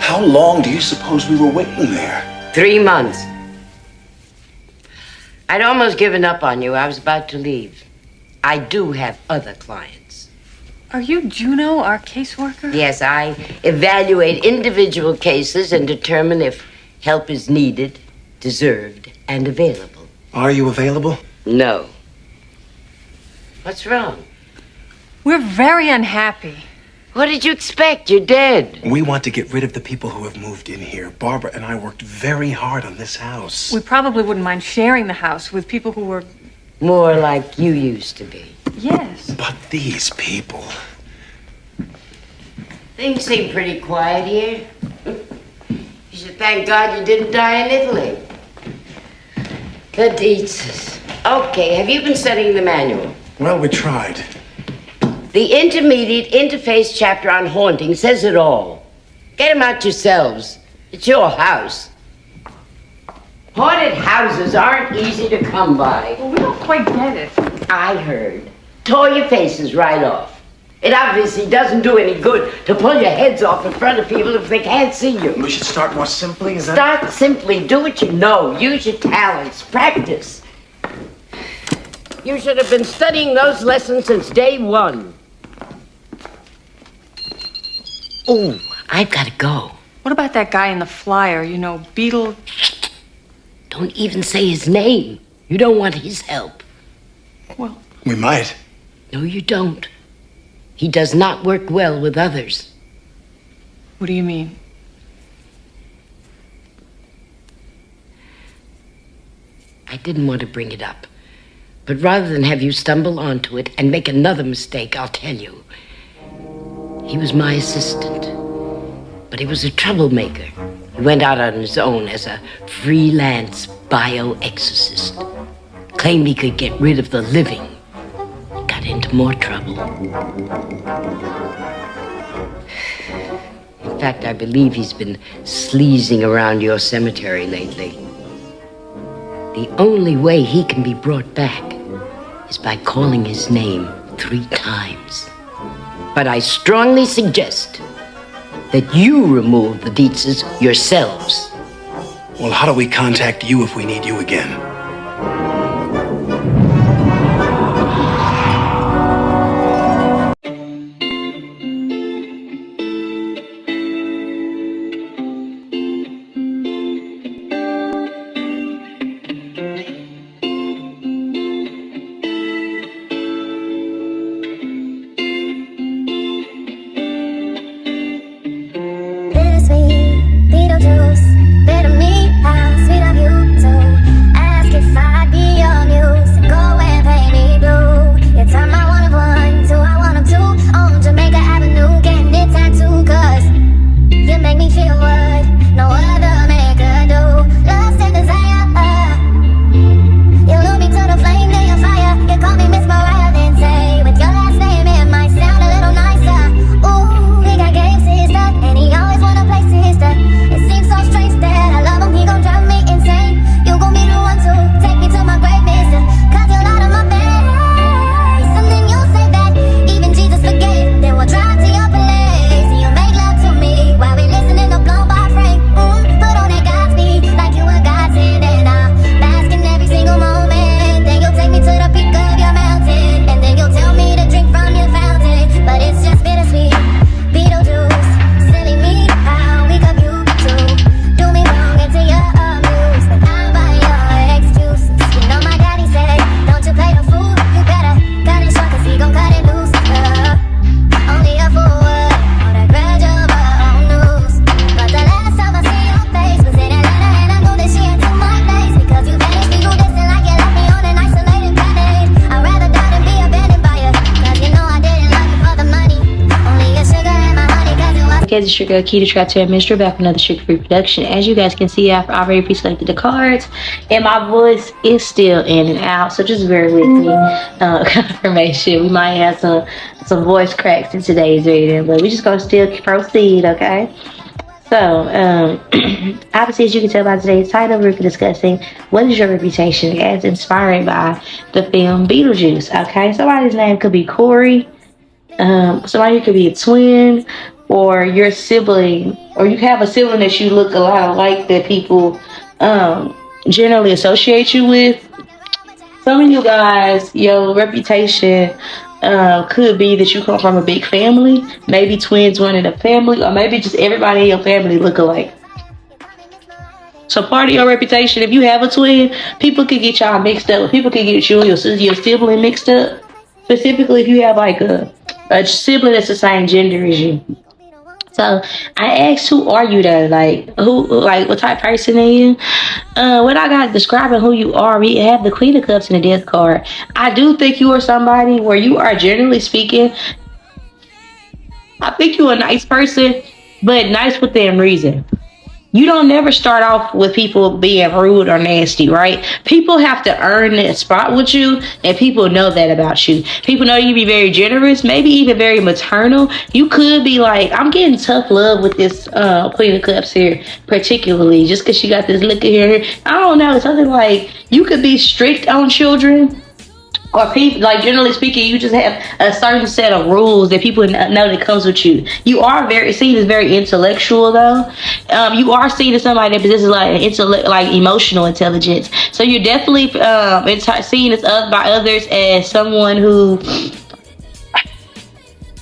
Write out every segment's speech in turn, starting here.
How long do you suppose we were waiting there? 3 months. I'd almost given up on you. I was about to leave. I do have other clients. Are you Juno, our caseworker? Yes, I evaluate individual cases and determine if help is needed, deserved, and available. Are you available? No. What's wrong? We're very unhappy. What did you expect? You're dead. We want to get rid of the people who have moved in here. Barbara and I worked very hard on this house. We probably wouldn't mind sharing the house with people who were... More like you used to be. Yes. But these people... Things seem pretty quiet here. You should thank God you didn't die in Italy. The Dietzes. Okay, have you been studying the manual? Well, we tried. The intermediate interface chapter on haunting says it all. Get them out yourselves. It's your house. Haunted houses aren't easy to come by. Well, we don't quite get it. I heard. Tore your faces right off. It obviously doesn't do any good to pull your heads off in front of people if they can't see you. We should start more simply, is that... Start simply. Do what you know. Use your talents. Practice. You should have been studying those lessons since day one. Oh, I've got to go. What about that guy in the flyer, you know, Beetle? Don't even say his name. You don't want his help. Well... We might. No, you don't. He does not work well with others. What do you mean? I didn't want to bring it up. But rather than have you stumble onto it and make another mistake, I'll tell you. He was my assistant. But he was a troublemaker. He went out on his own as a freelance bioexorcist. Claimed he could get rid of the living. Got into more trouble. In fact, I believe he's been sleazing around your cemetery lately. The only way he can be brought back is by calling his name 3 times. But I strongly suggest that you remove the Dietzes yourselves. Well, how do we contact you if we need you again? It's your girl 𝒮𝓂𝓒𝓂𝓅𝓈, Administrator, back with another sugar-free production. As you guys can see, I've already pre-selected the cards, and my voice is still in and out, so just bear with me. Confirmation. We might have some voice cracks in today's reading, but we're just gonna still proceed, okay? So, obviously, as you can tell by today's title, we're discussing what is your reputation as inspired by the film Beetlejuice, okay? Somebody's name could be Corey, somebody could be a twin, or your sibling, or you have a sibling that you look a lot alike that people generally associate you with. Some of you guys, your reputation could be that you come from a big family, maybe twins running a family, or maybe just everybody in your family look alike. So part of your reputation, if you have a twin, people could get y'all mixed up. People could get you and your sibling mixed up. Specifically, if you have like a sibling that's the same gender as you. So I asked, who are you though? Like what type of person are you? What I got describing who you are, we have the Queen of Cups and the Death card. I do think you are somebody where you are, generally speaking, I think you're a nice person, but nice within reason. You don't never start off with people being rude or nasty, right? People have to earn that spot with you, and people know that about you. People know you be very generous, maybe even very maternal. You could be like, I'm getting tough love with this Queen of Cups here, particularly just because she got this look at her. I don't know, something like you could be strict on children. Or people, like generally speaking, you just have a certain set of rules that people know that comes with you. You are very seen as very intellectual, though. You are seen as somebody that possesses like intellect, like emotional intelligence. So you're definitely seen as by others as someone who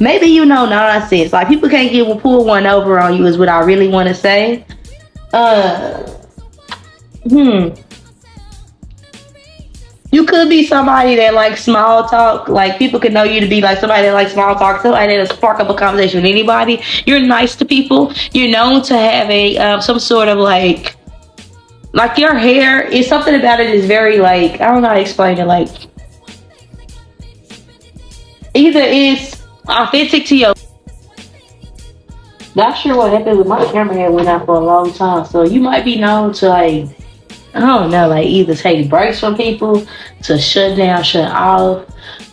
maybe you know nonsense. Like people can't pull one over on you is what I really want to say. You could be somebody that likes small talk. Like people could know you to be like somebody that likes small talk, somebody that'll spark up a conversation with anybody. You're nice to people. You're known to have a some sort of like your hair is something about it is very like, I don't know how to explain it. Like either it's authentic to your. Not sure what happened with my camera had went out for a long time, so you might be known to like, I don't know, like either take breaks from people, to shut down, shut off,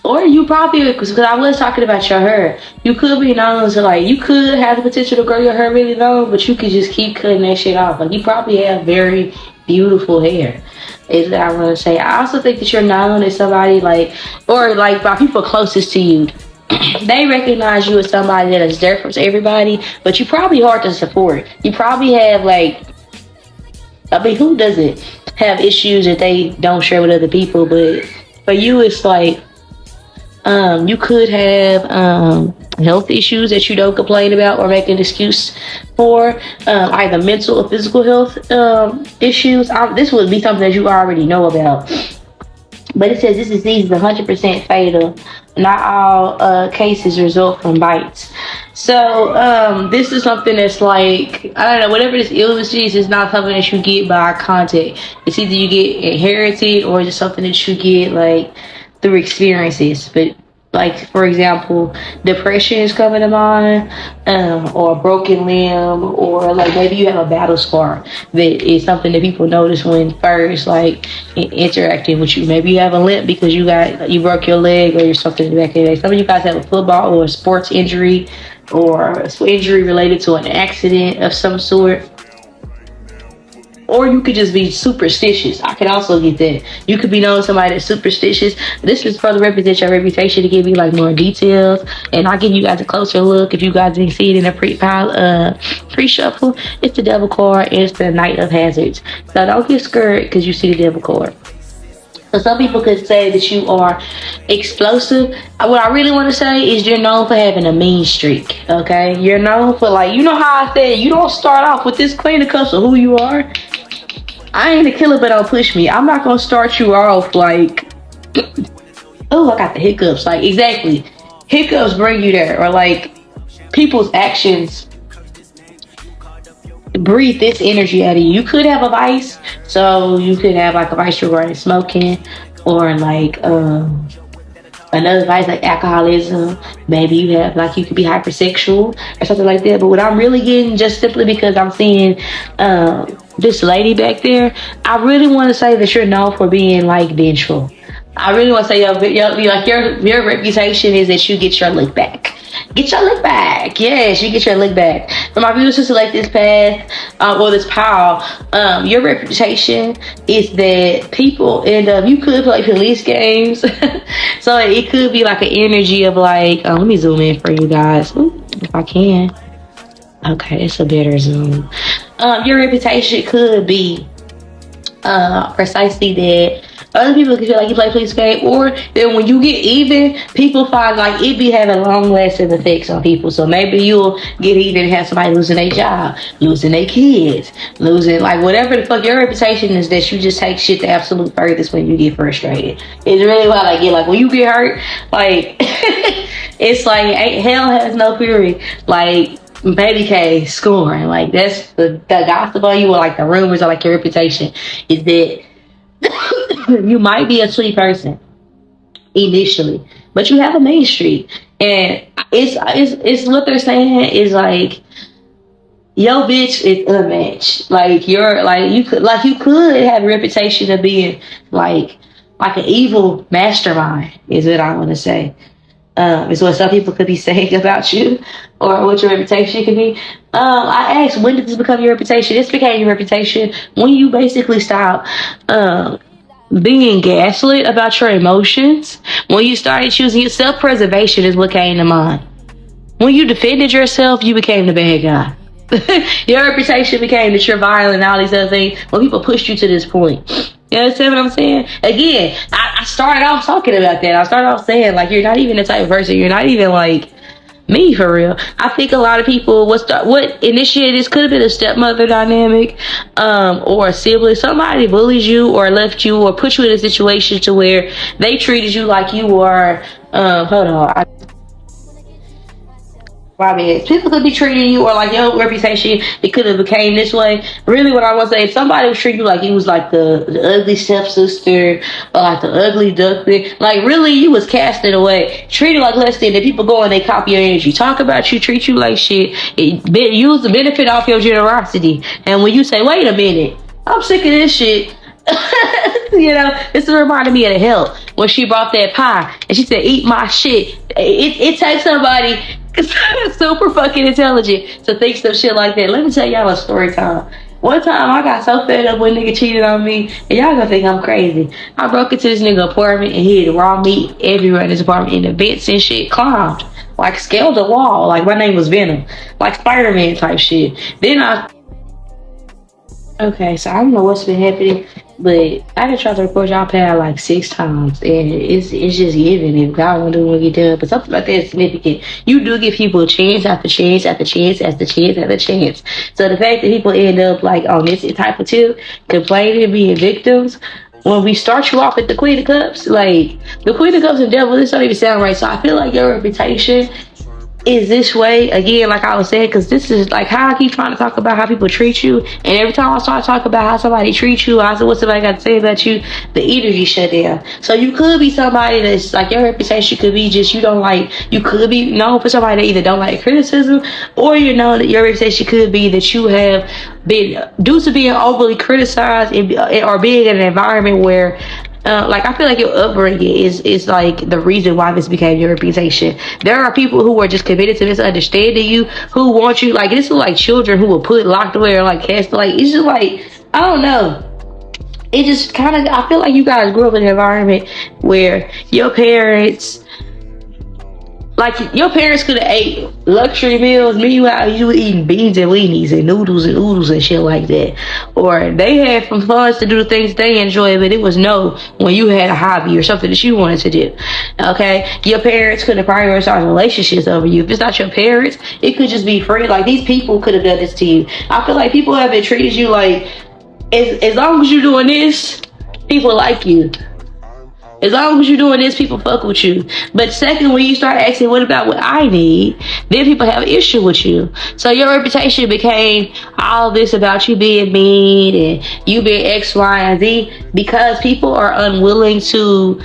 or you probably, because I was talking about your hair, you could be known to like, you could have the potential to grow your hair really long, but you could just keep cutting that shit off. Like you probably have very beautiful hair, is what I want to say. I also think that you're known as somebody like, or like by people closest to you, they recognize you as somebody that is different to everybody, but you probably hard to support. You probably have like, I mean, who doesn't have issues that they don't share with other people? But for you, it's like you could have health issues that you don't complain about or make an excuse for, either mental or physical health issues. This would be something that you already know about. But it says this disease is 100% fatal. Not all cases result from bites. So this is something that's like, I don't know, whatever this illness is not something that you get by contact. It's either you get inherited or it's something that you get like through experiences. But like, for example, depression is coming to mind, or a broken limb, or like maybe you have a battle scar that is something that people notice when first like interacting with you. Maybe you have a limp because you broke your leg or something in the back of the day. Some of you guys have a football or a sports injury or an injury related to an accident of some sort. Or you could just be superstitious. I can also get that. You could be known as somebody that's superstitious. This is further represent your reputation to give you like more details. And I'll give you guys a closer look if you guys didn't see it in a pre-shuffle. It's the Devil card and it's the Knight of Hazards. So don't get scared because you see the Devil card. So some people could say that you are explosive. What I really want to say is you're known for having a mean streak, okay? You're known for like, you know how I said, you don't start off with this Queen of Cups of who you are. I ain't a killer, but don't push me. I'm not going to start you off like, oh, I got the hiccups. Like, exactly. Hiccups bring you there. Or like, people's actions breathe this energy out of you. You could have a vice. So you could have like a vice regarding smoking, or like another vice like alcoholism. Maybe you have like, you could be hypersexual or something like that. But what I'm really getting, just simply because I'm seeing this lady back there, I really want to say that you're known for being like vengeful. I really want to say your reputation is that you get your lick back. Get your lick back. Yes, you get your lick back. For my viewers who select this path, or this pile, your reputation is that people end up, you could play police games. So it could be like an energy of like, let me zoom in for you guys. Ooh, if I can. Okay, it's a better Zoom. Your reputation could be precisely that other people can feel like you play police game, or then when you get even, people find like it be having long lasting effects on people. So maybe you'll get even and have somebody losing their job, losing their kids, losing like whatever the fuck. Your reputation is that you just take shit the absolute furthest when you get frustrated. It's really what I get. Like when you get hurt, like it's like hell has no fury. Like Baby K scoring. Like that's the gossip on you, or like the rumors, or like your reputation is that you might be a sweet person initially, but you have a main street, and it's what they're saying is like your bitch is unmatched. Like you could have a reputation of being like an evil mastermind is what I want to say. Is what some people could be saying about you, or what your reputation could be. I asked, when did this become your reputation? This became your reputation when you basically stopped being gaslit about your emotions. When you started choosing self-preservation is what came to mind. When you defended yourself, you became the bad guy. Your reputation became that you're violent and all these other things when people pushed you to this point. You understand what I'm saying? Again, I started off talking about that. I started off saying, like, you're not even the type of person. You're not even, like, me, for real. I think a lot of people, what initiated this could have been a stepmother dynamic, or a sibling. Somebody bullied you or left you or put you in a situation to where they treated you like you were, hold on. People could be treating you, or like your reputation, it could have became this way. Really, what I want to say, if somebody was treating you like you was like the ugly stepsister, or like the ugly duckling, like really you was casted away, treated like less than. Then people go and they copy your energy, talk about you, treat you like shit, use the benefit off your generosity. And when you say, wait a minute, I'm sick of this shit. You know, this reminded me of the help when she brought that pie and she said, eat my shit. It takes somebody super fucking intelligent to think some shit like that. Let me tell y'all a story time. One time I got so fed up when nigga cheated on me, and y'all gonna think I'm crazy. I broke into this nigga apartment and he had raw meat everywhere in his apartment, in the vents and shit, climbed, like scaled the wall, like my name was Venom, like Spider-Man type shit. Okay, so I don't know what's been happening, but I done tried to record y'all pad like 6 times, and it's just giving. If God won't do it when you done, but something like that is significant. You do give people a chance after chance after chance after chance after chance. So the fact that people end up like on this type of tip, complaining, being victims, when we start you off at the Queen of Cups, like the Queen of Cups and Devil, this don't even sound right. So I feel like your reputation is this way again, like I was saying, because this is like how I keep trying to talk about how people treat you, and every time I start talking about how somebody treats you, I said, what somebody got to say about you, the energy shut down. So you could be somebody that's like, your reputation could be just, you could be known for somebody that either don't like criticism, or you know that your reputation could be that you have been due to being overly criticized or being in an environment where like I feel like your upbringing is like the reason why this became your reputation. There are people who are just committed to misunderstanding you, who want you, like this is like children who will put locked away or like cast, like it's just like, I don't know. It just kind of, I feel like you guys grew up in an environment where your parents could have ate luxury meals. Meanwhile, you were eating beans and weenies and noodles and oodles and shit like that. Or they had some funds to do the things they enjoy, but it was no when you had a hobby or something that you wanted to do. Okay? Your parents couldn't prioritize relationships over you. If it's not your parents, it could just be free. Like, these people could have done this to you. I feel like people have been treated you like, as long as you're doing this, people like you. As long as you're doing this, people fuck with you. But second, when you start asking, what about what I need? Then people have an issue with you. So your reputation became all this about you being mean and you being X, Y, and Z, because people are unwilling to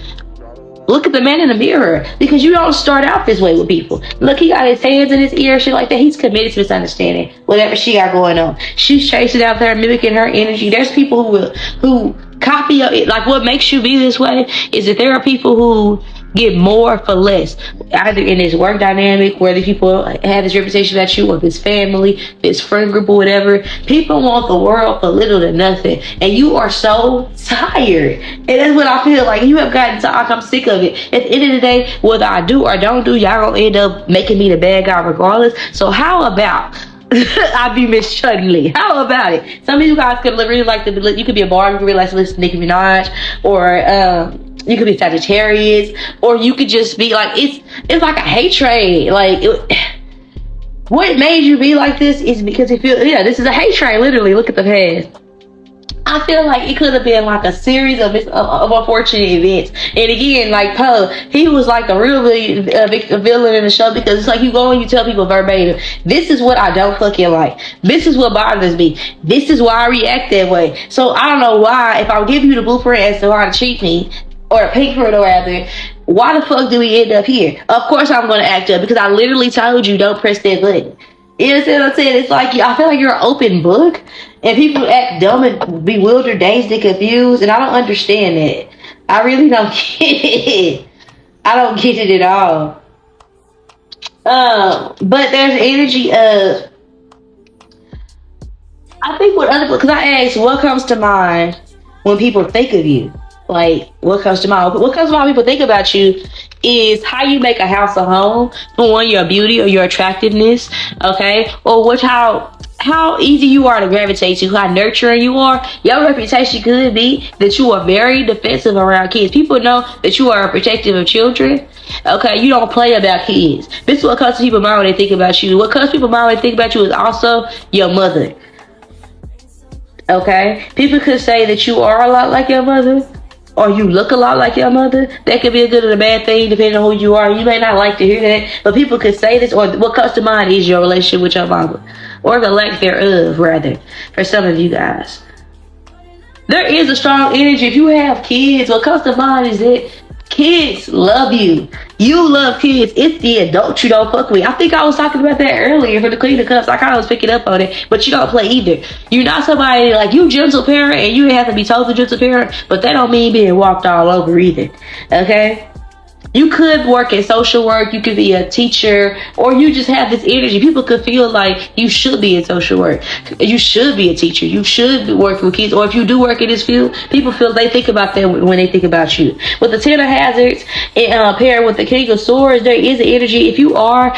look at the man in the mirror, because you don't start out this way with people. Look, he got his hands in his ear, shit like that. He's committed to misunderstanding whatever she got going on. She's chasing out there, mimicking her energy. There's people who copy it. Like, what makes you be this way is that there are people who get more for less, either in this work dynamic where the people have this reputation about you, or this family, this friend group, or whatever. People want the world for little to nothing, and you are so tired. And that's what I feel like. You have gotten tired. I'm sick of it. At the end of the day, whether I do or don't do, y'all gonna end up making me the bad guy regardless. So how about I'd be Miss Chudley. How about it? Some of you guys could really like to. You could be a bar. You could really like to listen to Nicki Minaj, or you could be Sagittarius, or you could just be like it's like a hate train. Like what made you be like this is because this is a hate train. Literally, look at the past. I feel like it could have been like a series of unfortunate events. And again, like Poe, he was like the real villain in the show, because it's like you go and you tell people verbatim, this is what I don't fucking like. This is what bothers me. This is why I react that way. So I don't know why, if I give you the blueprint as to how to cheat me, or a pink print or rather, why the fuck do we end up here? Of course I'm going to act up, because I literally told you don't press that button. You understand what I'm saying? It's like, I feel like you're an open book, and people act dumb and bewildered, dazed, and confused, and I don't understand that. I really don't get it. I don't get it at all. But there's energy of, I think what other, because I asked, what comes to mind when people think of you? Like, what comes to mind? What comes to mind when people think about you is how you make a house a home. For one, your beauty or your attractiveness, okay? Or how easy you are to gravitate to, how nurturing you are. Your reputation could be that you are very defensive around kids. People know that you are protective of children. Okay, you don't play about kids. This is what comes to people's mind when they think about you. What comes to people's mind when they think about you is also your mother. Okay? People could say that you are a lot like your mother, or you look a lot like your mother. That could be a good or a bad thing depending on who you are. You may not like to hear that, but people could say this, or what comes to mind is your relationship with your mama, or the lack thereof, rather, for some of you guys. There is a strong energy. If you have kids, what comes to mind is that kids love you. You love kids. It's the adult you don't fuck with. I think I was talking about that earlier for the Queen of Cups. I kind of was picking up on it, but you don't play either. You're not somebody like, you gentle parent, and you have to be told to gentle parent, but that don't mean being walked all over either. Okay? You could work in social work, you could be a teacher, or you just have this energy. People could feel like you should be in social work. You should be a teacher. You should be working with kids. Or if you do work in this field, people feel they think about them when they think about you. With the Ten of Hazards paired with the King of Swords, there is an energy. If you are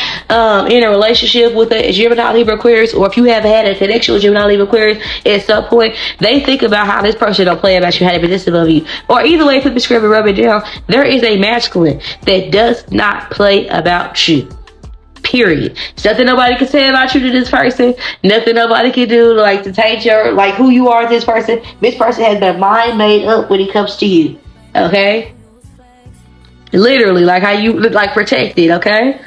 in a relationship with a Gemini, Libra, Aquarius, or if you have had a connection with Gemini, Libra, Aquarius at some point, they think about how this person don't play about you, how they possessive of you. Or either way, flip the script and rub it down. There is a masculine that does not play about you. Period. There's nothing nobody can say about you to this person. Nothing nobody can do like to taint your, like, who you are to this person. This person has their mind made up when it comes to you. Okay? Literally, like how you look, like protected, okay?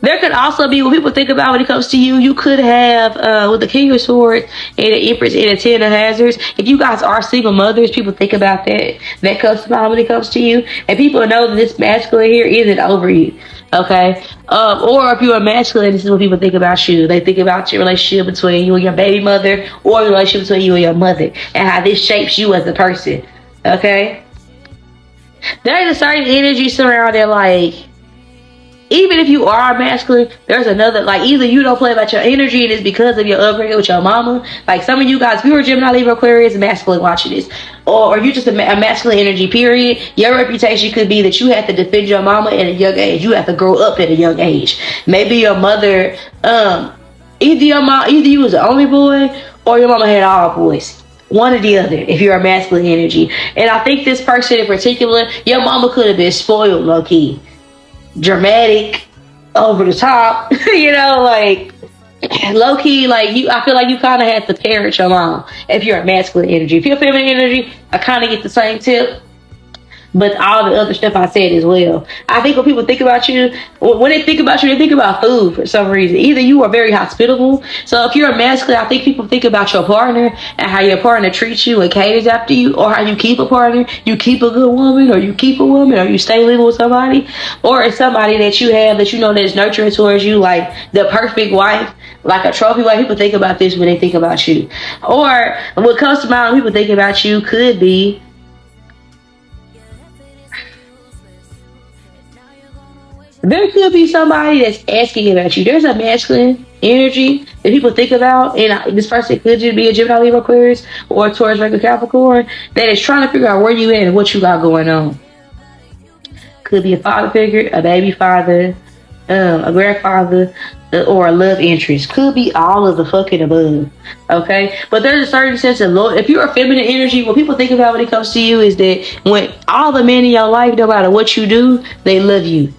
There could also be, when people think about when it comes to you, you could have, with the King of Swords and the Empress and the Ten of Hazards, if you guys are single mothers, people think about that. That comes to mind when it comes to you. And people know that this masculine here isn't over you. Okay? Or if you're a masculine, this is what people think about you. They think about your relationship between you and your baby mother, or the relationship between you and your mother, and how this shapes you as a person. Okay? There is a certain energy surrounding, like, even if you are masculine, there's another, like, either you don't play about your energy and it's because of your upbringing with your mama. Like some of you guys, if you were Gemini, Libra, Aquarius, masculine watching this, or you just a masculine energy, period, your reputation could be that you have to defend your mama at a young age. You have to grow up at a young age. Maybe your mother, either you was the only boy, or your mama had all boys. One or the other, if you're a masculine energy. And I think this person in particular, your mama could have been spoiled low-key. Dramatic, over the top, you know, like low key, like you. I feel like you kind of have to parent your mom if you're a masculine energy. If you're feminine energy, I kind of get the same tip, but all the other stuff I said as well. I think when people think about you, when they think about you, they think about food for some reason. Either you are very hospitable. So if you're a masculine, I think people think about your partner and how your partner treats you and caters after you, or how you keep a partner. You keep a good woman, or you keep a woman, or you stay living with somebody, or it's somebody that you have that you know that's nurturing towards you, like the perfect wife, like a trophy wife. People think about this when they think about you. Or what comes to mind when people think about you could be, there could be somebody that's asking about you. There's a masculine energy that people think about, and this person could just be a Gemini, Libra, Aquarius, or a Taurus, Virgo, Capricorn, that is trying to figure out where you at and what you got going on. Could be a father figure, a baby father, a grandfather, or a love interest. Could be all of the fucking above. Okay, but there's a certain sense of love. If you're a feminine energy, what people think about when it comes to you is that when all the men in your life, no matter what you do, they love you.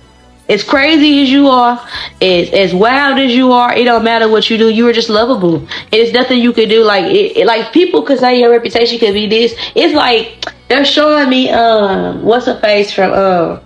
As crazy as you are, as wild as you are, it don't matter what you do. You are just lovable, and it's nothing you can do. Like people could say your reputation could be this. It's like they're showing me what's her face from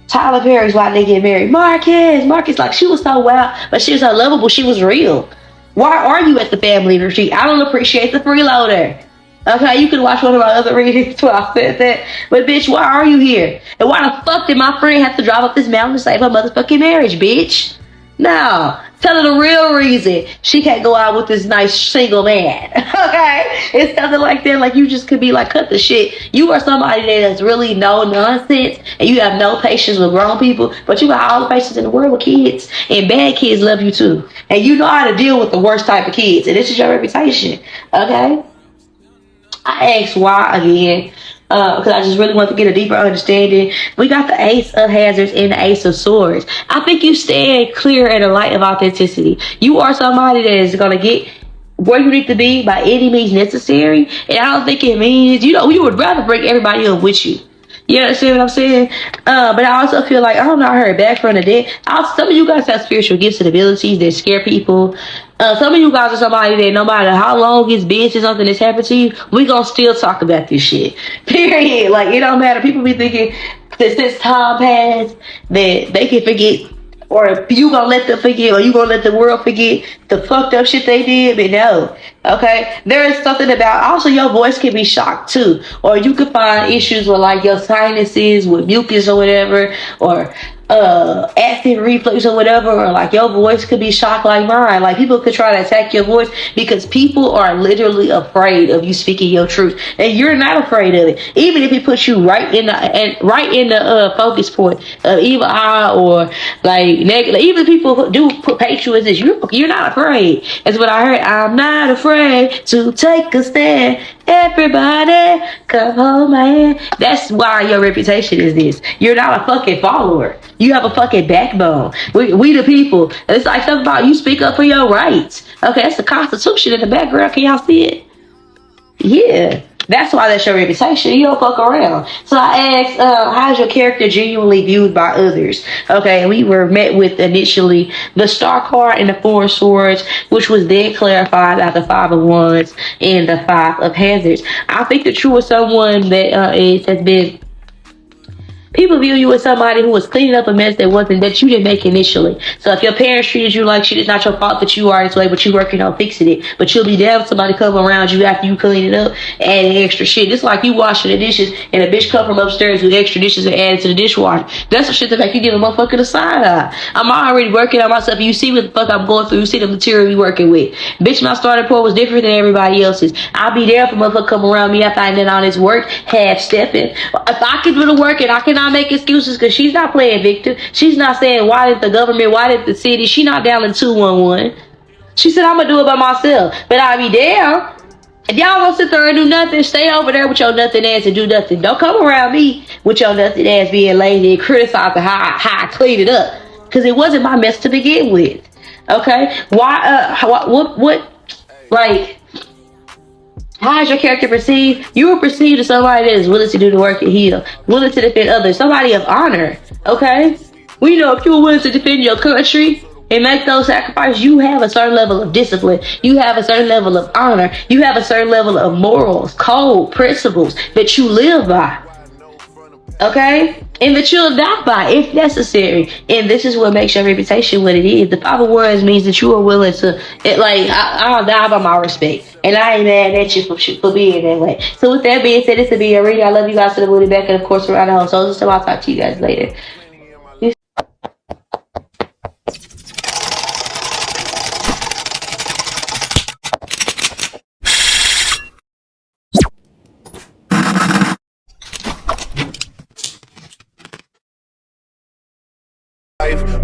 Tyler Perry's Why They Get Married. Marcus, like she was so wild, but she was so lovable. She was real. Why are you at the family retreat? I don't appreciate the freeloader. Okay, you can watch one of my other readings where I said that. But bitch, why are you here? And why the fuck did my friend have to drive up this mountain to save her motherfucking marriage, bitch? No. Tell her the real reason she can't go out with this nice single man. Okay? It's something like that. Like you just could be like, cut the shit. You are somebody that has really no nonsense and you have no patience with grown people, but you got all the patience in the world with kids. And bad kids love you too. And you know how to deal with the worst type of kids. And this is your reputation. Okay? I asked why again, because I just really want to get a deeper understanding. We got the Ace of Hazards and the Ace of Swords. I think you stand clear in the light of authenticity. You are somebody that is going to get where you need to be by any means necessary. And I don't think it means, you would rather bring everybody up with you. You understand what I'm saying? But I also feel like, I don't know, I heard back from the dead. Some of you guys have spiritual gifts and abilities that scare people. Some of you guys are somebody that no matter how long it's been since something has happened to you, we gonna still talk about this shit. Period. Like, it don't matter. People be thinking that since time passed, that they can forget, or you gonna let them forget, or you gonna let the world forget the fucked up shit they did. But no. Okay, there is something about, also your voice can be shocked too, or you could find issues with like your sinuses, with mucus or whatever, or acid reflux or whatever, or like your voice could be shocked like mine. Like people could try to attack your voice because people are literally afraid of you speaking your truth, and you're not afraid of it. Even if it puts you right in the focus point of evil eye or like negative. Even people who do paint you as this, you're not afraid. That's what I heard. I'm not afraid to take a stand. Everybody come hold my hand. That's why your reputation is this. You're not a fucking follower. You have a fucking backbone. We the people. It's like something about you speak up for your rights. Okay, that's the Constitution in the background. Can y'all see it? Yeah. That's why that's your reputation. You don't fuck around. So I asked, how's your character genuinely viewed by others? Okay, we were met with initially the Star card and the Four of Swords, which was then clarified by the Five of Wands and the Five of Hazards. I think that you are someone that has been... People view you as somebody who was cleaning up a mess that you didn't make initially. So if your parents treated you like shit, it's not your fault that you are this way, but you're working on fixing it. But you'll be down if somebody come around you after you clean it up, adding extra shit. It's like you washing the dishes and a bitch come from upstairs with extra dishes and add it to the dishwasher. That's the shit that make you give a motherfucker the side eye. I'm already working on myself. You see what the fuck I'm going through. You see the material we working with. Bitch, my starting point was different than everybody else's. I'll be there if a motherfucker come around me after I done all this work, half stepping. If I can do the work and I cannot make excuses, because she's not playing victim. She's not saying, why did the government, why did the city? She not down in 211. She said, I'm gonna do it by myself. But I'll be down. If y'all gonna sit there and do nothing, stay over there with your nothing ass and do nothing. Don't come around me with your nothing ass being lazy and criticizing how I cleaned it up. Because it wasn't my mess to begin with. Okay? Why, how is your character perceived? You are perceived as somebody that is willing to do the work and heal, willing to defend others, somebody of honor. Okay? We know if you're willing to defend your country and make those sacrifices, you have a certain level of discipline. You have a certain level of honor. You have a certain level of morals, code, principles that you live by. Okay? And that you'll die by if necessary. And this is what makes your reputation what it is. The Five of Wands means that you are willing to, I'll die by my respect. And I ain't mad at you for being that way. So with that being said, this will be your reading. I love you guys to the moon and back, and of course around the home. So I'll talk to you guys later.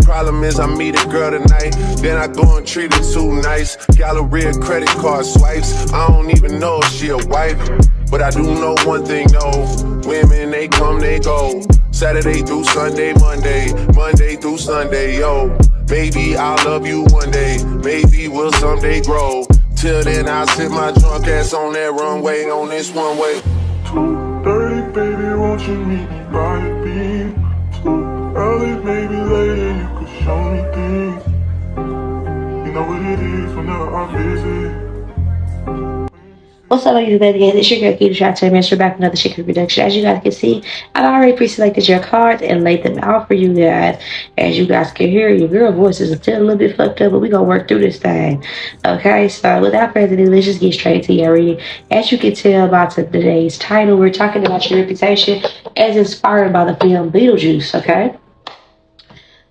Problem is I meet a girl tonight, then I go and treat her too nice. Galleria credit card swipes, I don't even know if she a wife. But I do know one thing though, women they come, they go. Saturday through Sunday, Monday through Sunday, yo. Maybe I'll love you one day, maybe we'll someday grow. Till then I'll sit my drunk ass on that runway, on this one way. 2:30, baby, won't you meet me by the beam? Too early, maybe later, you could show me things. You know what it is whenever I visit. What's up, you baby guys? It's your girl 𝒮𝓂𝓒𝓂𝓅𝓈. Mr. back with another Secret Production. As you guys can see, I've already pre-selected your cards and laid them out for you guys. As you guys can hear, your girl voice is still a little bit fucked up, but we're gonna work through this thing. Okay, so without further ado, let's just get straight to your reading. As you can tell by today's title, we're talking about your reputation as inspired by the film Beetlejuice, okay?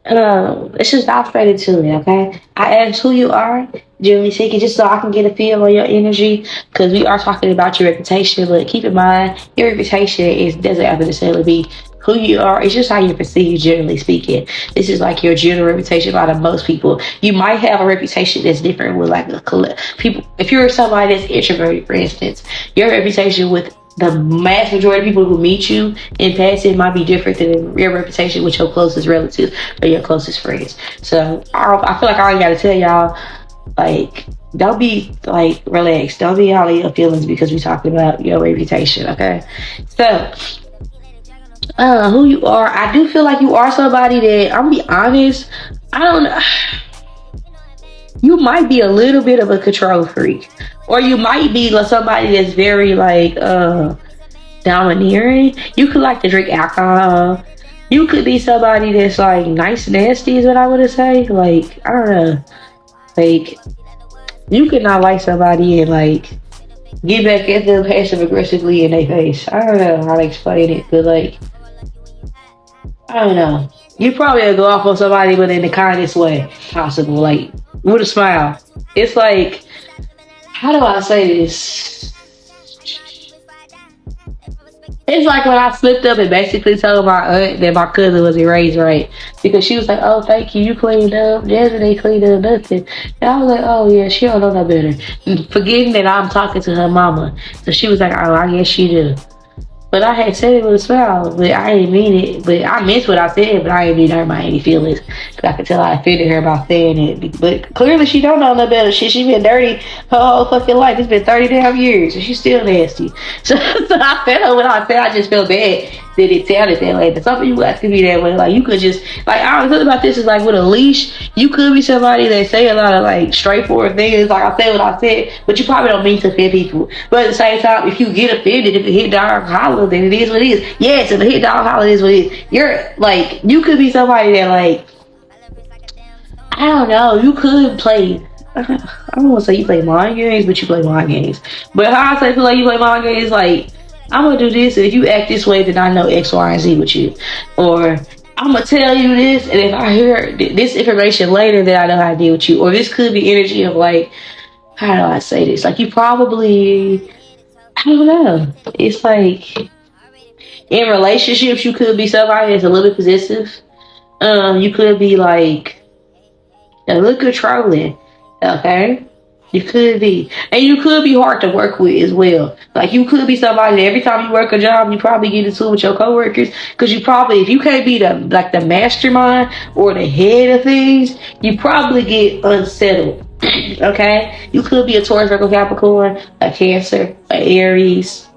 Let's just dive straight into it, okay? I asked who you are, generally speaking, just so I can get a feel on your energy, because we are talking about your reputation, but keep in mind, your reputation doesn't have to necessarily be who you are. It's just how you're perceived, generally speaking. This is like your general reputation out of most people. You might have a reputation that's different with like people. If you're somebody that's introverted, for instance, your reputation with the mass majority of people who meet you in passing might be different than your reputation with your closest relatives or your closest friends. So I feel like I already got to tell y'all, like, don't be like relaxed. Don't be all in your feelings because we're talking about your reputation, okay? So who you are, I do feel like you are somebody that, I'm gonna be honest, I don't know. You might be a little bit of a control freak, or you might be like somebody that's very like domineering. You could like to drink alcohol. You could be somebody that's like nice nasty is what I would say. Like, I don't know, like you could not like somebody and like get back at them passive aggressively in their face. I don't know how to explain it, but like, I don't know. You probably will go off on somebody, but in the kindest way possible, like with a smile. It's like, how do I say this? It's like when I slipped up and basically told my aunt that my cousin wasn't raised right, because she was like, "Oh, thank you, you cleaned up. Jasmine ain't cleaned up nothing." And I was like, "Oh yeah, she don't know no better." Forgetting that I'm talking to her mama, so she was like, "Oh, I guess she do." But I had said it with a smile, but I didn't mean it. But I meant what I said, but I didn't mean to hurt my any feelings. Cause I could tell I offended her by saying it. But clearly she don't know no better shit. She been dirty her whole fucking life. It's been 30 damn years and she's still nasty. So I felt her when I said, I just felt bad that it sounded that way. But some people guys could be that way. Like, you could just, like, I was talking about this is like with a leash. You could be somebody that say a lot of like straightforward things. Like, I said what I said, but you probably don't mean to offend people. But at the same time, if you get offended, if it hit dog holler, then it is what it is. Yes, if it hit dog holler, it is what it is. You're like, you could be somebody that like, I don't know, you could play, I don't want to say you play mind games, but you play mind games. But how I say feel like you play mind games, like, I'm gonna do this, and if you act this way, then I know X, Y, and Z with you. Or I'm gonna tell you this, and if I hear this information later, then I know how to deal with you. Or this could be energy of like, how do I say this? Like, you probably, I don't know. It's like, in relationships, you could be somebody that's a little bit possessive. You could be like a little controlling, okay? You could be. And you could be hard to work with as well. Like, you could be somebody that every time you work a job, you probably get into it with your coworkers. Because you probably, if you can't be the mastermind or the head of things, you probably get unsettled. Okay? You could be a Taurus, Virgo, Capricorn, a Cancer, an Aries,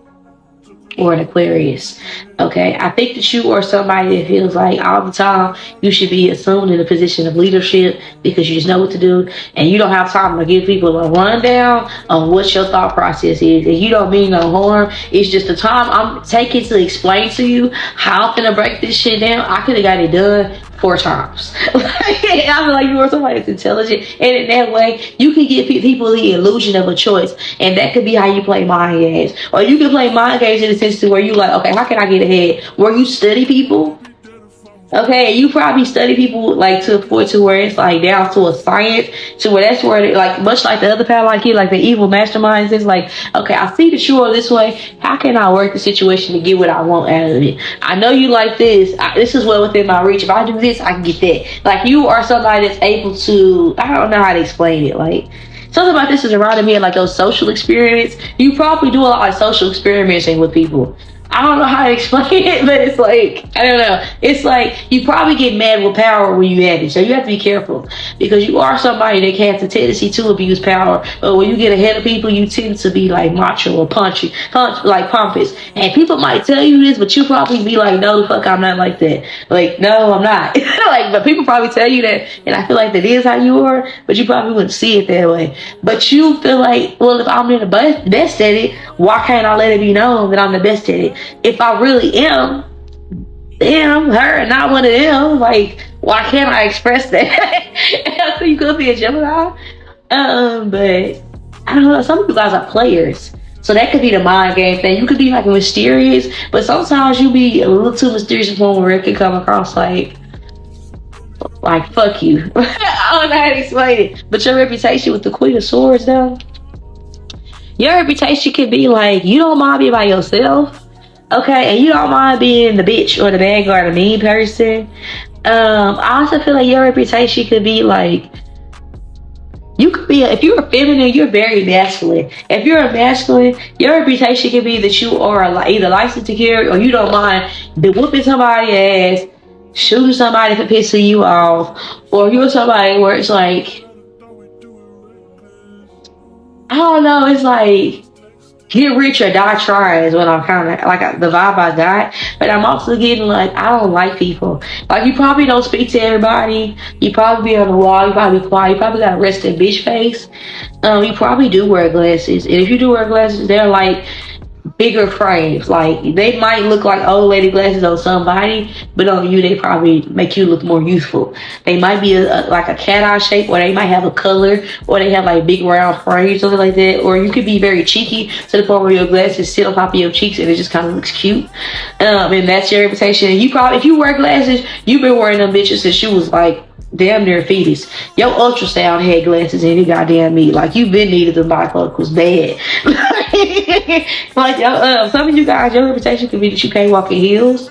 or an Aquarius. Okay, I think that you are somebody that feels like all the time you should be assumed in a position of leadership because you just know what to do, and you don't have time to give people a rundown on what your thought process is. And you don't mean no harm. It's just the time I'm taking to explain to you how I'm gonna break this shit down. I could have got it done 4 times. I feel like you are somebody that's intelligent, and in that way, you can give people the illusion of a choice, and that could be how you play mind games. Or you can play mind games in the sense to where you like, okay, how can I get ahead? Where you study people, okay, you probably study people like to a point to where it's like down to a science, to where that's where they, like, much like the other pal like you, like the evil masterminds, is like, okay, I see that you are this way. How can I work the situation to get what I want out of it? I know you like this. This is well within my reach. If I do this, I can get that. Like, you are somebody that's able to, I don't know how to explain it. Like, something about this is reminding me of like those social experiments. You probably do a lot of social experimenting with people. I don't know how to explain it, but it's like, I don't know. It's like you probably get mad with power when you have it. So you have to be careful because you are somebody that has a tendency to abuse power. But when you get ahead of people, you tend to be like macho or like pompous. And people might tell you this, but you probably be like, no, the fuck, I'm not like that. Like, no, I'm not. Like, but people probably tell you that. And I feel like that is how you are, but you probably wouldn't see it that way. But you feel like, well, if I'm the best at it, why can't I let it be known that I'm the best at it? If I really am, damn, her, not one of them. Like, why can't I express that? So you could be a Gemini. But I don't know. Some of you guys are players. So that could be the mind game thing. You could be like mysterious, but sometimes you be a little too mysterious where it can come across like fuck you. I don't know how to explain it. But your reputation with the Queen of Swords though, your reputation could be like, you don't mind being by yourself. Okay, and you don't mind being the bitch or the bad guy or the mean person. I also feel like your reputation could be like, you could be, if you're a feminine, you're very masculine. If you're a masculine, your reputation could be that you are either licensed to carry or you don't mind whooping somebody's ass, shooting somebody for pissing you off, or you're somebody where it's like, I don't know, it's like, get rich or die trying is what I'm kind of like the vibe I got. But I'm also getting like, I don't like people. Like, you probably don't speak to everybody. You probably be on the wall. You probably be quiet. You probably got a rested bitch face. You probably do wear glasses. And if you do wear glasses, they're like bigger frames. Like, they might look like old lady glasses on somebody, but on you, they probably make you look more youthful. They might be like a cat eye shape, or they might have a color, or they have like big round frames, something like that. Or you could be very cheeky to the point where your glasses sit on top of your cheeks and it just kind of looks cute. And that's your reputation. You probably, if you wear glasses, you've been wearing them bitches since you was like damn near a fetus. Your ultrasound had glasses and it goddamn me. Like, you been needed the bifocals bad. Like, some of you guys, your reputation could be that you can't walk in heels,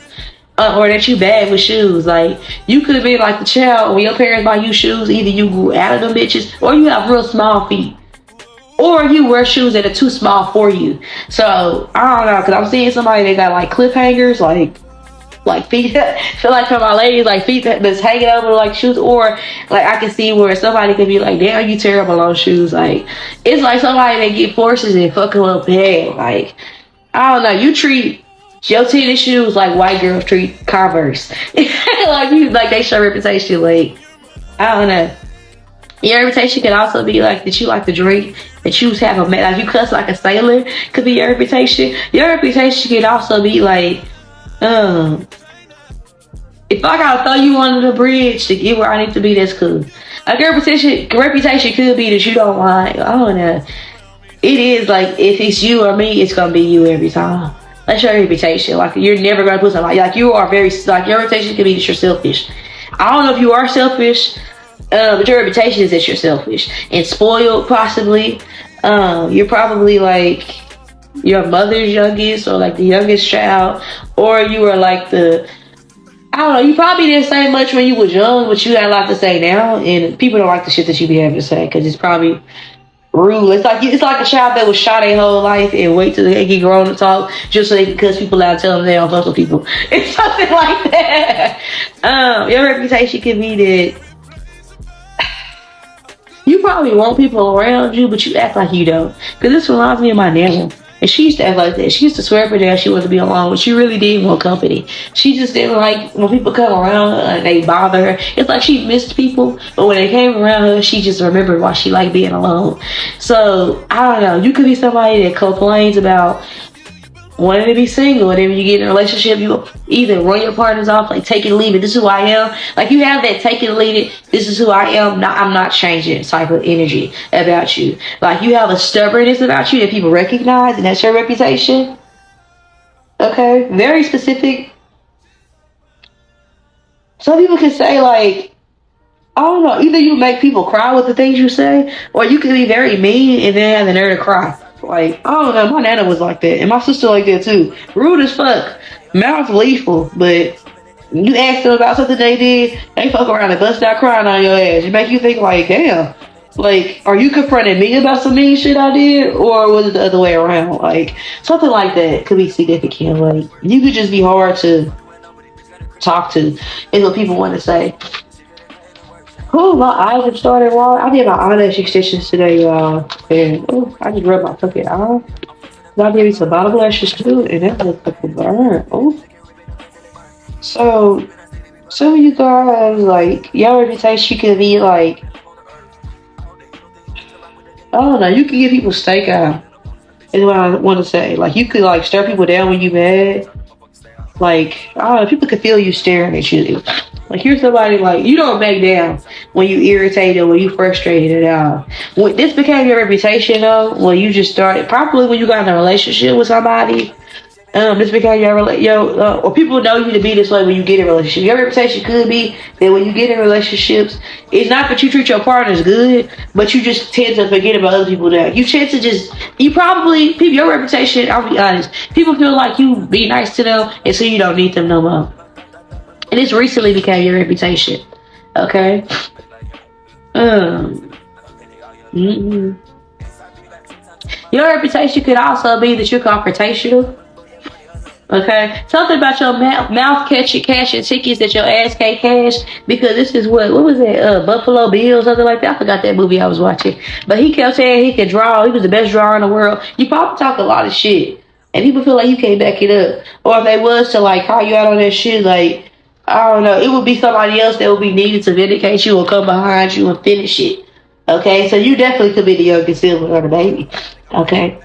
or that you bad with shoes. Like, you could have been like the child when your parents buy you shoes, either you grew out of them bitches, or you have real small feet, or you wear shoes that are too small for you. So I don't know, because I'm seeing somebody that got like clip hangers, like feet. Feel like for my ladies, like feet that's hanging over like shoes, or like I can see where somebody could be like, damn, you terrible on shoes. Like, it's like somebody that get forces and fucking up bad. Like, I don't know, you treat your tennis shoes like white girls treat Converse. Like, you, like, they show reputation. Like, I don't know. Your reputation could also be like that you like to drink, that you have a like you cuss like a sailor. Could be your reputation. Your reputation could also be like, if I gotta throw you under the bridge to get where I need to be, that's cool. Like, your reputation could be that you don't like, I don't know. It is like, if it's you or me, it's gonna be you every time. That's your reputation. Like, you're never gonna put somebody, like, you are very, like, your reputation could be that you're selfish. I don't know if you are selfish, but your reputation is that you're selfish and spoiled, possibly. You're probably like your mother's youngest, or like the youngest child, or you were like the, I don't know, you probably didn't say much when you was young, but you got a lot to say now, and people don't like the shit that you be having to say because it's probably rude. It's like a child that was shot their whole life and wait till they get grown to talk just so they can cuss people out and tell them they don't fuck with people. It's something like that. Your reputation could be that you probably want people around you, but you act like you don't. Because this reminds me of my nana. And she used to act like that. She used to swear every day she wanted to be alone, but she really didn't want company. She just didn't like when people come around her and they bother her. It's like she missed people, but when they came around her, she just remembered why she liked being alone. So, I don't know. You could be somebody that complains about wanting to be single, and then when you get in a relationship, you either run your partners off, like take it or leave it, this is who I am. Like, you have that take it or leave it, this is who I am, I'm not changing type of energy about you. Like, you have a stubbornness about you that people recognize, and that's your reputation. Okay, very specific. Some people can say, like, I don't know, either you make people cry with the things you say, or you can be very mean and then have the nerve to cry. Like, I don't know, my nana was like that, and my sister like that too. Rude as fuck, mouth lethal, but you ask them about something they did, they fuck around and bust out crying on your ass. It make you think like, damn, Like, are you confronting me about some mean shit I did, or was it the other way around? Like, something like that could be significant. Like, you could just be hard to talk to, is what people want to say. Oh, my eyes have started watering. I did my eyelash extensions today, y'all, and I just rubbed my fucking eye. I gave me some bottom lashes too, and that was fucking burn. Oh, so some of you guys, like, your reputation could be like, I don't know, you can give people steak eye, is what I want to say. Like, you could, like, stare people down when you mad. Like, I don't know, people could feel you staring at you. Like, you're somebody, like, you don't back down when you irritated, when you frustrated at all. When this became your reputation, though, when you just started, probably when you got in a relationship with somebody, this became or people know you to be this way when you get in a relationship. Your reputation could be that when you get in relationships, it's not that you treat your partners good, but you just tend to forget about other people now. You tend to your reputation, I'll be honest, people feel like you be nice to them and so you don't need them no more. And this recently became your reputation. Okay? Your reputation could also be that you're confrontational. Okay, something about your mouth cashing tickets that your ass can't cash, because this is what was that, Buffalo Bill, something like that. I forgot that movie I was watching, but he kept saying he could draw. He was the best drawer in the world. You probably talk a lot of shit, and people feel like you can't back it up. Or if they was to like call you out on that shit, like, I don't know, it would be somebody else that would be needed to vindicate you or come behind you and finish it. Okay, so you definitely could be the youngest sibling or the baby. Okay.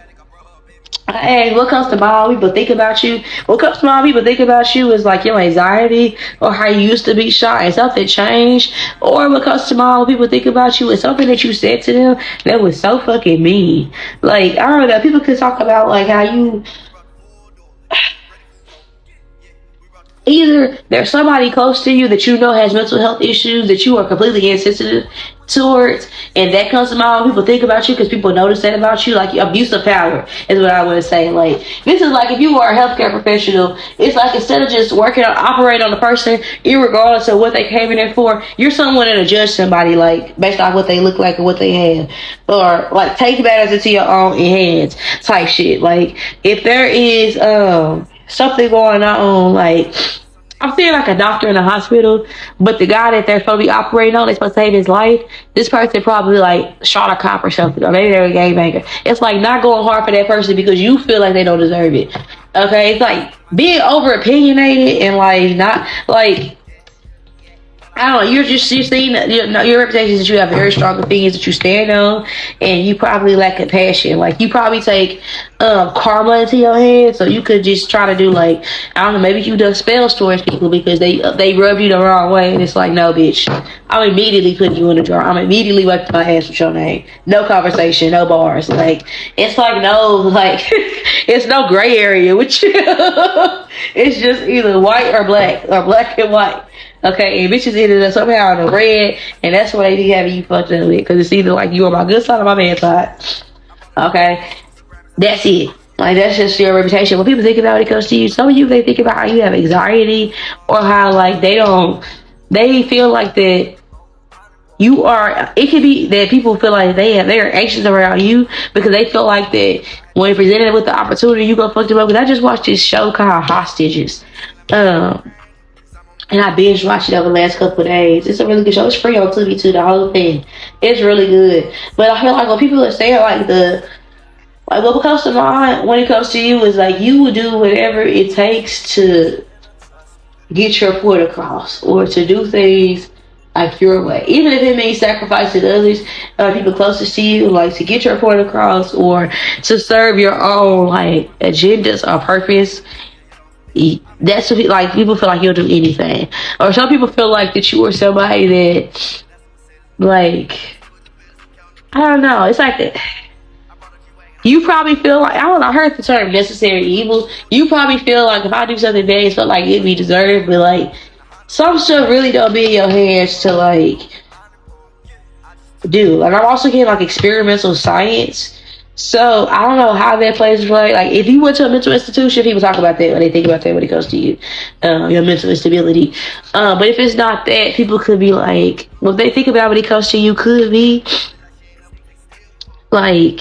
Hey, what comes to mind, people think about you. What comes to mind, people think about you is like your anxiety or how you used to be shy and something changed. Or what comes to mind when people think about you is something that you said to them that was so fucking mean. Like, I don't know, people could talk about like how you, either there's somebody close to you that you know has mental health issues that you are completely insensitive towards, and that comes to mind when people think about you because people notice that about you. Like, abuse of power is what I want to say. Like, this is like if you were a healthcare professional, it's like instead of just operate on the person irregardless of what they came in there for, you're someone that'll judge somebody like based on what they look like and what they have, or like take matters into your own hands type shit. Like, if there is something going on, like, I'm seeing like a doctor in a hospital, but the guy that they're supposed to be operating on, they're supposed to save his life, this person probably like shot a cop or something, or maybe they're a gangbanger. It's like not going hard for that person because you feel like they don't deserve it. Okay, it's like being over opinionated and like not like, I don't know, you're seeing your reputation is that you have very strong opinions that you stand on, and you probably lack compassion. Like, you probably take karma into your head, so you could just try to do like, I don't know, maybe you do spells towards people because they rub you the wrong way, and it's like, no, bitch, I'm immediately putting you in a jar. I'm immediately wiping my ass with your name. No conversation, no bars. Like, it's like no, like it's no gray area with you. It's just either white or black and white. Okay, and bitches ended up somehow in the red, and that's what they be having you fucked up with, because it's either like you on my good side or my bad side. Okay, that's it. Like, that's just your reputation. When people think about it comes to you, some of you, they think about how you have anxiety, or how like they feel like that you are, it could be that people feel like they're anxious around you because they feel like that when presented with the opportunity, you go fuck them up. Because I just watched this show called Hostages. And I binge watched it over the last couple of days. It's a really good show. It's free on Tubi too, the whole thing. It's really good. But I feel like when people are saying like what comes to mind when it comes to you is like you will do whatever it takes to get your point across or to do things like your way. Even if it means sacrificing others, people closest to you, like to get your point across or to serve your own like agendas or purpose. That's what, like, people feel like you'll do anything, or some people feel like that you are somebody that, like, I don't know, it's like that you probably feel like, I don't know, I heard the term necessary evil. You probably feel like if I do something bad, it's felt like it'd be deserved, but like some stuff really don't be in your hands to like do. Like, I'm also getting like experimental science. So I don't know how that plays a play. Like, if you went to a mental institution, people talk about that when they think about that when it comes to you, your mental instability. But if it's not that, people could be like, what they think about when it comes to you could be like,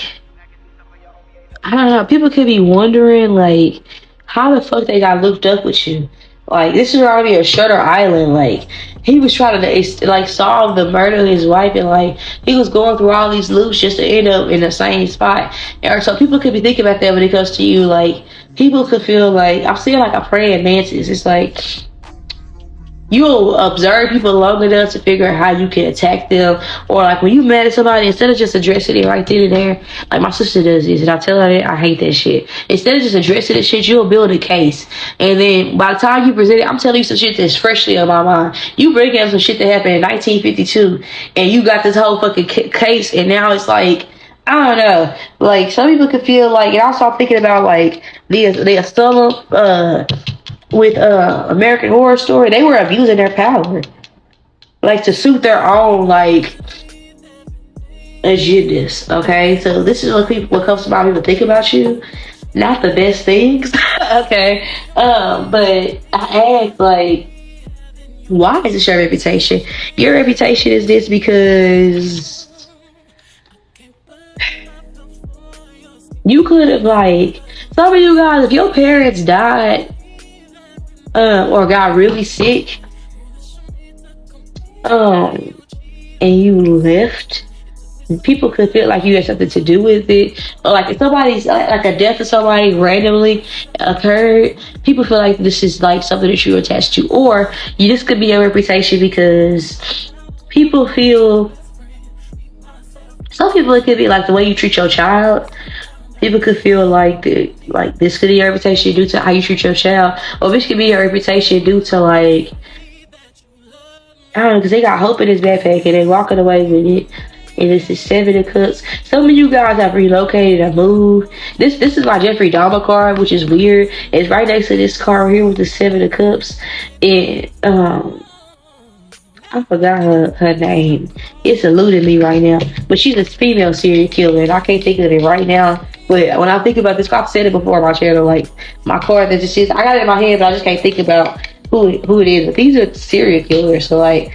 I don't know, people could be wondering, like, how the fuck they got looked up with you. Like, this is already a Shutter Island. Like, he was trying to, like, solve the murder of his wife, and, like, he was going through all these loops just to end up in the same spot. And so people could be thinking about that when it comes to you. Like, people could feel like, I'm seeing, like, a praying mantis. It's like, you'll observe people long enough to figure out how you can attack them. Or like when you mad at somebody, instead of just addressing it right then and there, like my sister does this, and I tell her that I hate that shit. Instead of just addressing the shit, you'll build a case. And then by the time you present it, I'm telling you some shit that's freshly on my mind. You bring up some shit that happened in 1952, and you got this whole fucking case, and now it's like, I don't know. Like, some people could feel like, and also I'm thinking about like the asylum, with American Horror Story, they were abusing their power, like to suit their own like agendas. Okay, so this is what comes to mind when people think about you. Not the best things. Okay, but I ask, like, why is this your reputation? Your reputation is this because you could have, like, some of you guys, if your parents died or got really sick, and you left, people could feel like you had something to do with it. Or like if somebody's like a death of somebody randomly occurred, people feel like this is like something that you're attached to. Or this could be your reputation because people feel, some people, it could be like the way you treat your child. People could feel like this could be your reputation due to how you treat your child, or this could be your reputation due to, like, I don't know, because they got hope in this backpack and they walking away with it. And this is 7 of Cups. Some of you guys have relocated and moved. This is my Jeffrey Dahmer card, which is weird. It's right next to this card here with the 7 of Cups. And I forgot her name. It's eluding me right now. But she's a female serial killer, and I can't think of it right now. But when I think about this, I've said it before on my channel, like, my card that just is, I got it in my head, but I just can't think about who it is. But these are serial killers, so, like,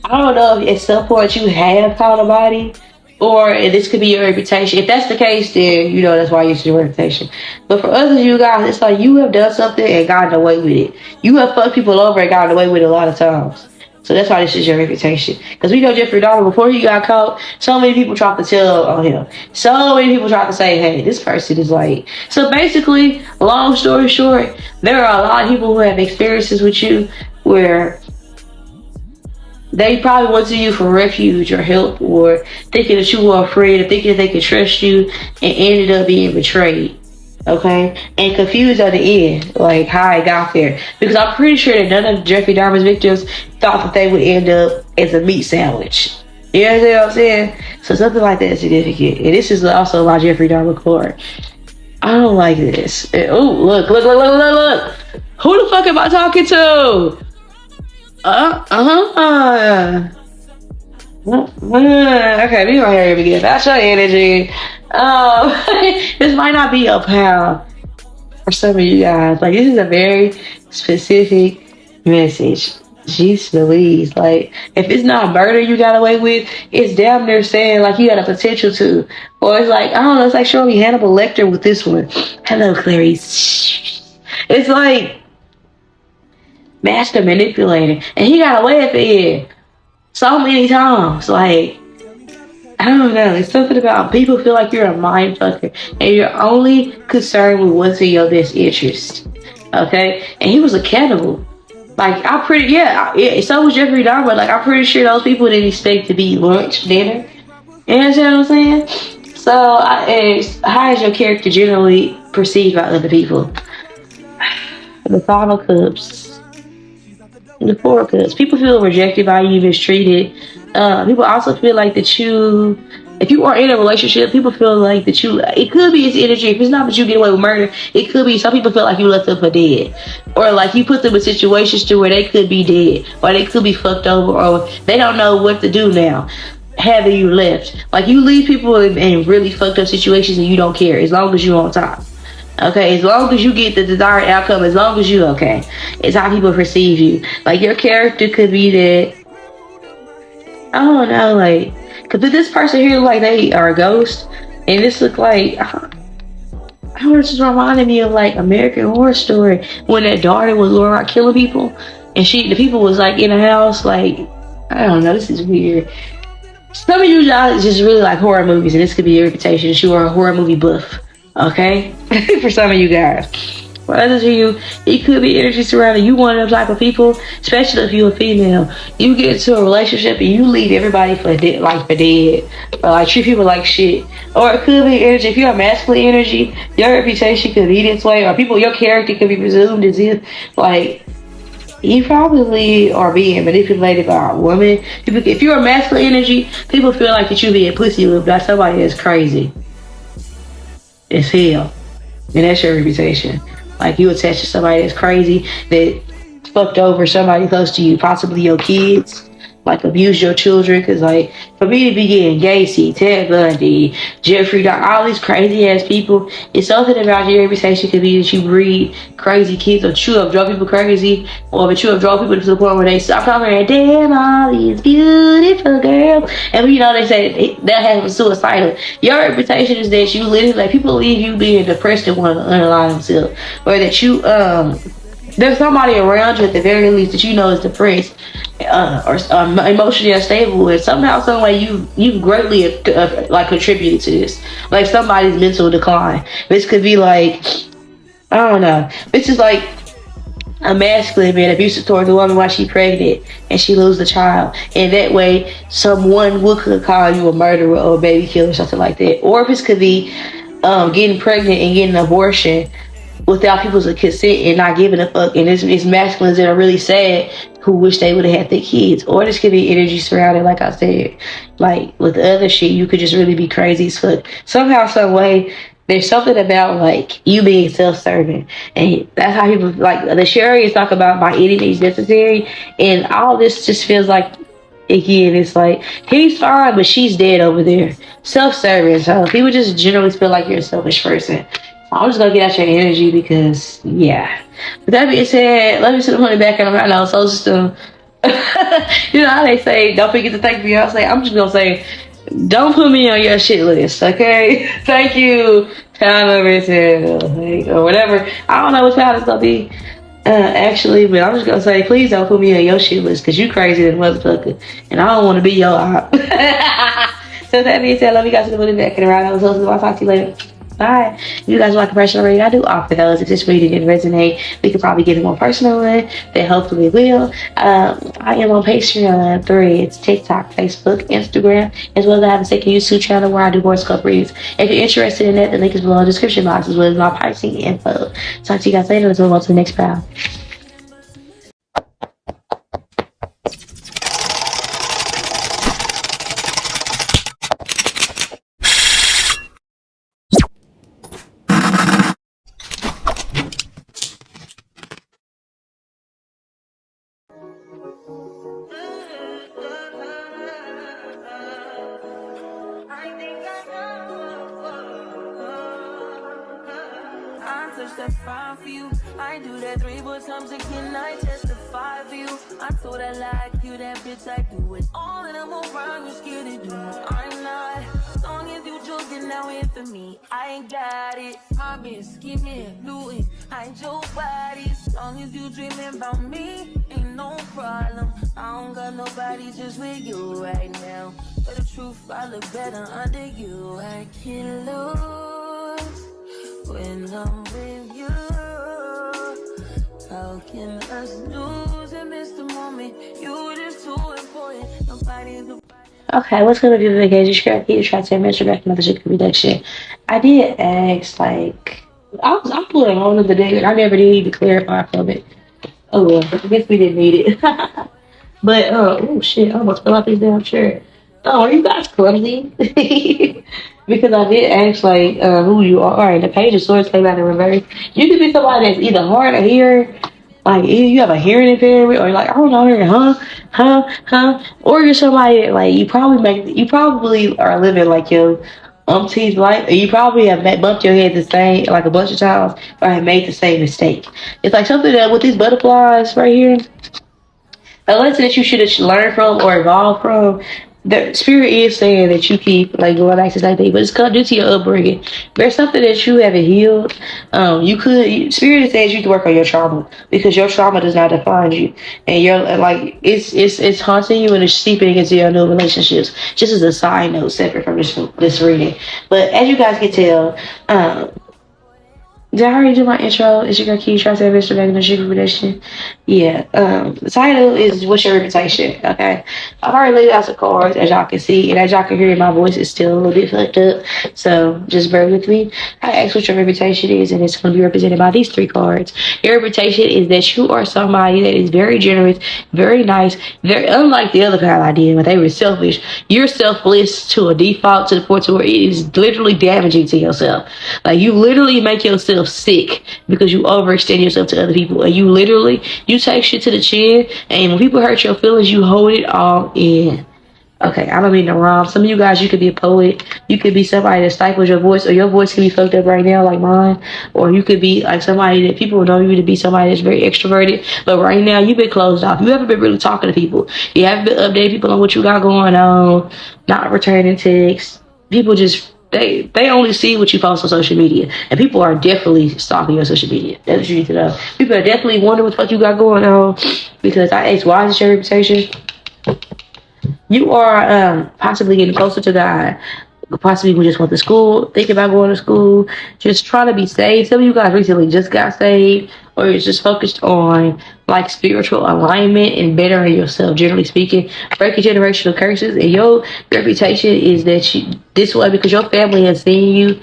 I don't know if at some point you have found a body, or this could be your reputation. If that's the case, then, you know, that's why it's your reputation. But for others of you guys, it's like you have done something and gotten away with it. You have fucked people over and gotten away with it a lot of times. So that's why this is your reputation. Because we know Jeffrey Dahmer, before he got caught, so many people tried to tell on him. So many people tried to say, hey, this person is like... So basically, long story short, there are a lot of people who have experiences with you where they probably went to you for refuge or help, or thinking that you were afraid, or thinking that they could trust you, and ended up being betrayed. Okay, and confused at the end, like how I got there, because I'm pretty sure that none of Jeffrey Dahmer's victims thought that they would end up as a meat sandwich. You understand what I'm saying? So something like that is significant. And this is also my Jeffrey Dahmer card. I don't like this. Oh, look. Who the fuck am I talking to? Okay, we gonna hear it again. That's your energy. This might not be a pal for some of you guys. Like, this is a very specific message. Jeez Louise. Like, if it's not murder you got away with, it's damn near saying like you had a potential to. Or it's like, I don't know, it's like showing me Hannibal Lecter with this one. Hello, Clarice. It's like master manipulator. And he got away at the end so many times. Like, I don't know. It's something about people feel like you're a mind fucker and you're only concerned with what's in your best interest. Okay? And he was a cannibal. Like, I'm pretty, so was Jeffrey Dahmer. Like, I'm pretty sure those people didn't expect to be lunch, dinner. You understand what I'm saying? So, how is your character generally perceived by other people? The 5 of Cups. The 4 of Cups. People feel rejected by you, mistreated. People also feel like that you, if you are in a relationship, people feel like that you, it could be it's energy. If it's not that you get away with murder, it could be some people feel like you left them for dead. Or like you put them in situations to where they could be dead. Or they could be fucked over. Or they don't know what to do now, having you left. Like, you leave people in really fucked up situations and you don't care as long as you're on top. Okay, as long as you get the desired outcome, as long as you okay. It's how people perceive you. Like, your character could be that, I don't know, like, Cause this person here look like they are a ghost, and this look like I don't know, this just reminded me of like American Horror Story when that daughter was going around killing people, and the people was like in the house. Like, I don't know, this is weird. Some of you guys just really like horror movies, and this could be your reputation that you are a horror movie buff. Okay, for some of you guys. For others of you, it could be energy surrounding you, one of those type of people, especially if you're a female. You get into a relationship and you leave everybody for dead, or like treat people like shit. Or it could be energy. If you're a masculine energy, your reputation could be this way, or your character could be presumed as if like you probably are being manipulated by a woman. If you're a masculine energy, people feel like that you being pussy whipped by somebody that's crazy as hell, and that's your reputation. Like you attached to somebody that's crazy, that fucked over somebody close to you, possibly your kids, like abused your children. Because like for me to be getting Gacy, Ted Bundy, Jeffrey Dahmer, all these crazy ass people, it's something about your reputation could be that you breed crazy kids, or you have drug people crazy, or that you have drug people to the point where they stop talking and damn all these beautiful girls, and you know they say that happens suicidal. Your reputation is that you literally like people leave you being depressed and want to underline themselves, or that you there's somebody around you at the very least that you know is depressed or emotionally unstable, and somehow, some way you greatly like contributed to this, like somebody's mental decline. This could be like, I don't know, this is like a masculine man abusive towards a woman while she's pregnant and she loses a child, and that way someone could call you a murderer or a baby killer or something like that. Or this could be getting pregnant and getting an abortion without people's consent and not giving a fuck, and it's masculines that are really sad who wish they would have had their kids. Or this could be energy surrounded, like I said, like with the other shit, you could just really be crazy as fuck. Somehow, some way, there's something about like you being self-serving, and that's how people like the Sherry talk about by any means necessary, and all this just feels like, again, it's like he's fine but she's dead over there, self-serving. So people just generally feel like you're a selfish person. I'm just gonna get out your energy because, yeah. With that being said, let me sit the money back in my nose solar system. You know how they say, don't forget to thank Beyonce. I'm just gonna say, don't put me on your shit list, okay? Thank you. Time over to or whatever. I don't know which pound it's gonna be, actually, but I'm just gonna say, please don't put me on your shit list because you crazy than motherfucker, and I don't want to be your op. So with that being said, love you guys to the money back in around. I'll talk to you later. Bye. If you guys want a personal reading, I do offer those. If this reading didn't resonate, we could probably get a more personal one that hopefully will. I am on Patreon, Threads, TikTok, Facebook, Instagram, as well as I have a second YouTube channel where I do horoscope readings. If you're interested in that, the link is below in the description box, as well as my pricing info. Talk to you guys later. Let's move on to the next round. That's fine for you. I do that 3 more times again. I testify for you. I told her like you, that bitch. I do it all, and I'm around. You scared to do. I'm not. As long as you joking now in for me, I ain't got it. I've been scheming, looting, hide your body. As long as you dreaming about me, ain't no problem. I don't got nobody just with you right now. But the truth, I look better under you. I can't lose when I'm with you. How can us lose and miss the moment? You just too important. Nobody's the Okay, what's gonna be the vacation strategy to try to Mr. 𝒮𝓂𝓂 reduction? I did ask, like, I'm pulling on of the day. I never did even clarify from it. Oh well, I guess we didn't need it. But oh shit, I almost fell out this damn chair. Oh, are you guys clumsy? Because I did ask like who you are, and the page of swords came out in reverse. You could be somebody that's either hard of hearing, like either you have a hearing impairment, or like I don't know, or you're somebody that, like you probably are living like your umpteenth life, and you probably have bumped your head the same like a bunch of times, or have made the same mistake. It's like something that with these butterflies right here, a lesson that you should have learned from or evolved from. the spirit is saying that you keep like going back to that thing, but it's due to your upbringing. There's something that you haven't healed. Spirit says you can work on your trauma because your trauma does not define you, and you're like it's haunting you and it's seeping into your new relationships. Just as a side note, separate from this reading, but as you guys can tell, did I already do my intro? Is your girl Key trying to Mr. Back in the Sugar Prediction? Yeah. The title is What's Your Reputation? Okay. I've already laid out the cards as y'all can see, and as y'all can hear, my voice is still a little bit fucked up. So just bear with me. I asked what your reputation is, and it's going to be represented by these 3 cards. Your reputation is that you are somebody that is very generous, very nice, very unlike the other kind I did when they were selfish. You're selfless to a default to the point where it is literally damaging to yourself. Like you literally make yourself sick because you overextend yourself to other people, and you take shit to the chin, and when people hurt your feelings, you hold it all in. Okay, I don't mean to rhyme. Some of you guys, you could be a poet. You could be somebody that stifles your voice, or your voice could be fucked up right now like mine. Or you could be like somebody that people know you to be somebody that's very extroverted, but right now you've been closed off. You haven't been really talking to people. You haven't been updating people on what you got going on, not returning texts. People just they only see what you post on social media, and people are definitely stalking your social media. That's what you need to know. People are definitely wondering what the fuck you got going on, because I asked, why is this your reputation? You are possibly getting closer to God. Possibly we just went to school, thinking about going to school, just trying to be saved. Some of you guys recently just got saved, or you're just focused on like spiritual alignment and bettering yourself, generally speaking, breaking generational curses. And your reputation is that you this way because your family has seen you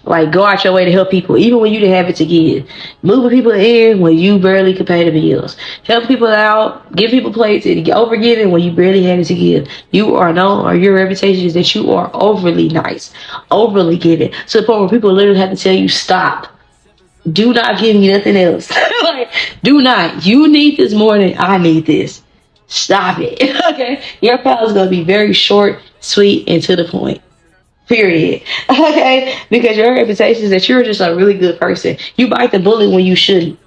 like go out your way to help people, even when you didn't have it to give. Moving people in when you barely could pay the bills. Help people out, give people plates, and over giving when you barely had it to give. You are known, or your reputation is that you are overly nice, overly giving, to the point where people literally have to tell you, stop. Do not give me nothing else. Like, do not. You need this more than I need this. Stop it. Okay? Your pal is going to be very short, sweet, and to the point. Period. Okay? Because your reputation is that you're just a really good person. You bite the bullet when you shouldn't.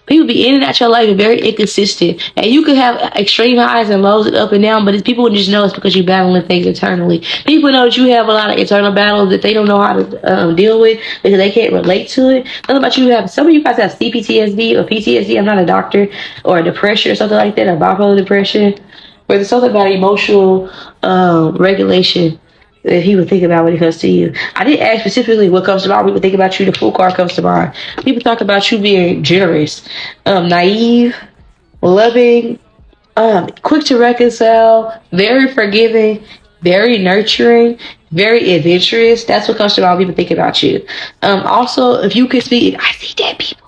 People be in and out your life and very inconsistent. And you could have extreme highs and lows and up and down, but people just know it's because you're battling things internally. People know that you have a lot of internal battles that they don't know how to deal with because they can't relate to it. What about you have, some of you guys have CPTSD or PTSD. I'm not a doctor, or depression or something like that, or bipolar depression. But there's something about emotional regulation that he would think about when it comes to you. I didn't ask specifically what comes to mind. People think about you. The full card comes to mind. People talk about you being generous, naive, loving, quick to reconcile, very forgiving, very nurturing, very adventurous. That's what comes to mind when people think about you. Also, if you could speak, I see dead people.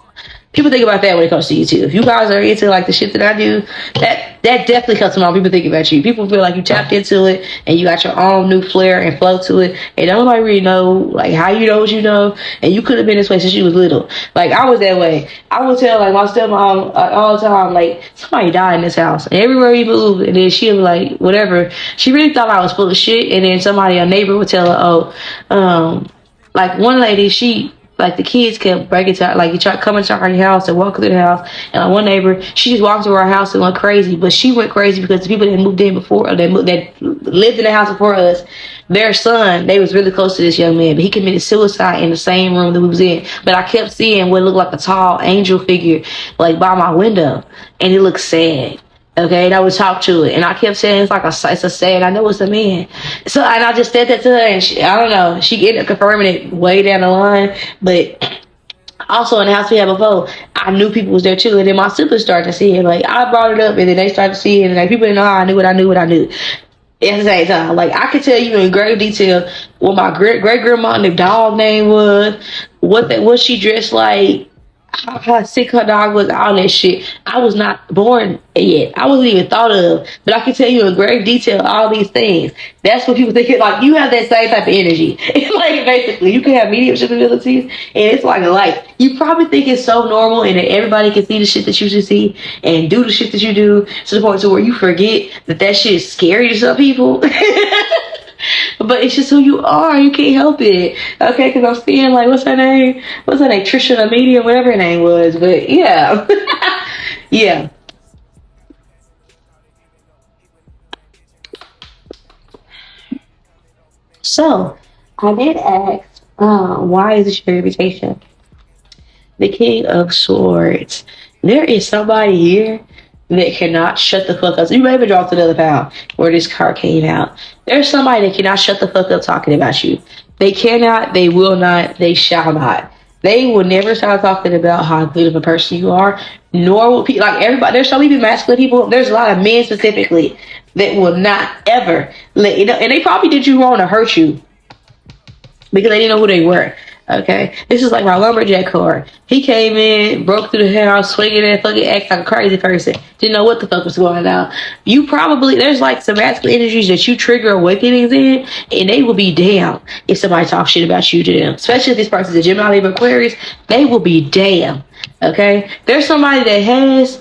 People think about that when it comes to you too. If you guys are into like the shit that I do, that definitely comes to mind. People think about you. People feel like you tapped into it and you got your own new flair and flow to it. And nobody really know like how you know what you know. And you could have been this way since you was little. Like I was that way. I would tell like my stepmom all the time, like somebody died in this house. And everywhere we moved, and then she was like whatever. She really thought I was full of shit. And then a neighbor would tell her, like one lady, like the kids kept breaking to her, like you try coming to our house and walking through the house, and like one neighbor, she just walked through our house and went crazy. But she went crazy because the people that moved in before, or that lived in the house before us, their son, they was really close to this young man, but he committed suicide in the same room that we was in. But I kept seeing what looked like a tall angel figure, like by my window, and it looked sad. Okay, and I would talk to it, and I kept saying it's a sad. I know it's a man. So, and I just said that to her, and I don't know. She ended up confirming it way down the line. But also in the house we had before, I knew people was there too, and then my siblings started to see it. Like I brought it up, and then they started to see it, and like people didn't know how I knew what I knew. At the same time, like I could tell you in great detail what my great grandma and the dog name was, what she dressed like, how sick her dog was, all that shit. I was not born yet. I wasn't even thought of. But I can tell you in great detail all these things. That's what people think. Like, you have that same type of energy. Like, basically, you can have mediumship abilities, and it's like a light. You probably think it's so normal and that everybody can see the shit that you should see and do the shit that you do, to the point to where you forget that shit is scary to some people. But it's just who you are. You can't help it. Okay, because I'm seeing like, what's her name? Trisha the Medium, whatever her name was. But yeah. Yeah. So, I did ask, why is this your reputation? The King of Swords. There is somebody here that cannot shut the fuck up. You may have dropped another pound where this card came out. There's somebody that cannot shut the fuck up talking about you. They cannot, they will not, they shall not. They will never stop talking about how good of a person you are, nor will people, like everybody, there's so many masculine people, there's a lot of men specifically that will not ever let you know, and they probably did you wrong to hurt you because they didn't know who they were. Okay, this is like my lumberjack card. He came in, broke through the house, swinging and fucking act like a crazy person. Didn't know what the fuck was going on. You probably, there's like some masculine energies that you trigger awakenings in, and they will be damn if somebody talks shit about you to them. Especially if this person's a Gemini, Libra, Aquarius, they will be damn. Okay, there's somebody that has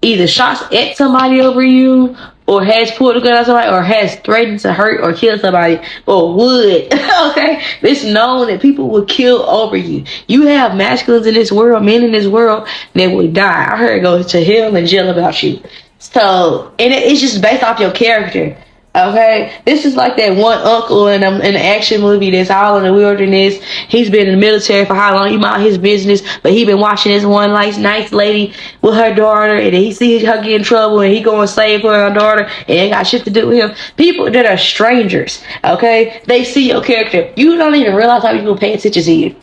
either shots at somebody over you, or has pulled a gun on somebody, or has threatened to hurt or kill somebody, or would. Okay? It's known that people will kill over you. You have masculines in this world, men in this world, that will die. I heard go to hell and jail about you. So, and it's just based off your character. Okay, this is like that one uncle in an action movie that's all in the wilderness. He's been in the military for how long? He mind his business, but he been watching this one nice lady with her daughter, and then he sees her get in trouble, and he go and save her daughter, and it got shit to do with him. People that are strangers, okay, they see your character. You don't even realize how people pay attention to you.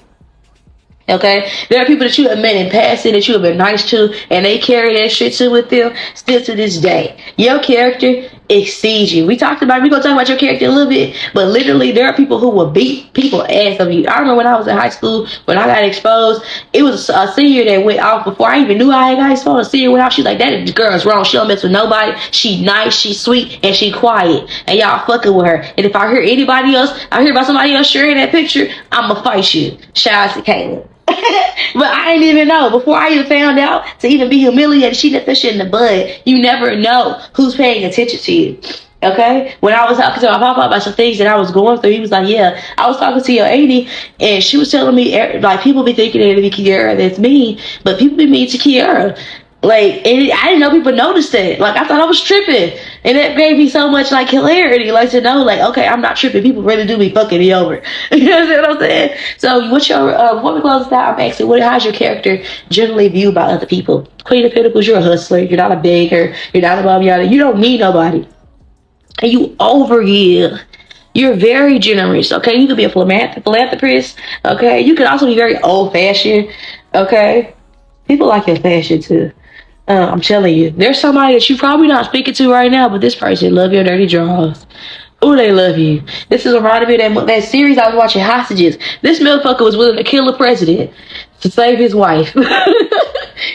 Okay, there are people that you have met in passing that you have been nice to, and they carry that shit too with them still to this day. Your character exceeds you. We're gonna talk about your character a little bit, but literally there are people who will beat people ass of you. I remember when I was in high school, when I got exposed, it was a senior that went off before I even knew I got exposed. A senior went off. She's like, that girl's wrong. She don't mess with nobody. She nice, she sweet, and she quiet. And y'all fucking with her. And if I hear anybody else, I hear about somebody else sharing that picture, I'ma fight you. Shout out to Caleb. But I didn't even know. Before I even found out, to even be humiliated, she left that shit in the bud. You never know who's paying attention to you. Okay? When I was talking to my papa about some things that I was going through, he was like, yeah, I was talking to your auntie, and she was telling me, like, people be thinking it'll be Kiara that's mean, but people be mean to Kiara. Like, and I didn't know people noticed it. Like, I thought I was tripping. And that gave me so much, like, hilarity. Like, to know, like, okay, I'm not tripping. People really do be fucking me over. You know what I'm saying? So, what's your, before we close this out, I'm asking, how's your character generally viewed by other people? Queen of Pentacles, you're a hustler. You're not a beggar. You're not a bum yada. You don't need nobody. And you overgive. You're very generous, okay? You could be a philanthropist, okay? You could also be very old-fashioned, okay? People like your fashion, too. I'm telling you, there's somebody that you're probably not speaking to right now, but this person love your dirty drawers. Oh, they love you. This is reminding me of that series I was watching, Hostages. This motherfucker was willing to kill the president to save his wife.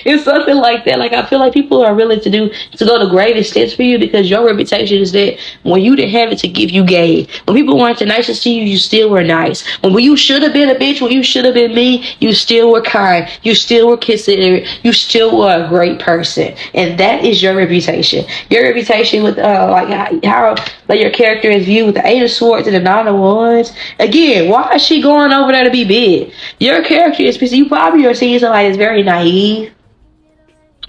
It's something like that. Like, I feel like people are willing to go to grave extents for you because your reputation is that when you didn't have it to give, you gave. When people weren't the nicest to you, you still were nice. When you should have been a bitch, when you should have been mean, you still were kind. You still were considerate. You still were a great person. And that is your reputation. Your reputation with, how your character is viewed with the 8 of Swords and the 9 of Wands. Again, why is she going over there to be big? Your character is, you probably are seeing somebody that's very naive,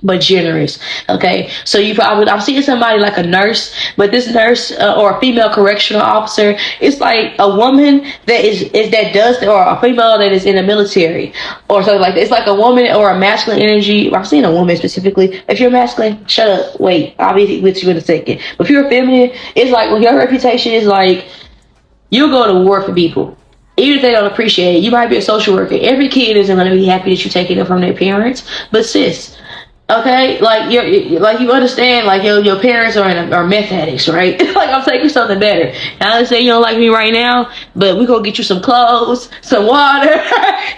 but generous. Okay, so I'm seeing somebody like a nurse, but this nurse or a female correctional officer, it's like a woman that or a female that is in the military or something like that. It's like a woman or a masculine energy. I'm seeing a woman specifically. If you're masculine, shut up, wait, I'll be with you in a second. But if you're a feminine, it's like, well, your reputation is like you'll go to war for people. Even if they don't appreciate it. You might be a social worker. Every kid isn't going to be happy that you're taking it from their parents, but sis, okay, you understand, like your parents are meth addicts, right? Like, I'm taking something better. I understand you don't like me right now, but we gonna get you some clothes, some water,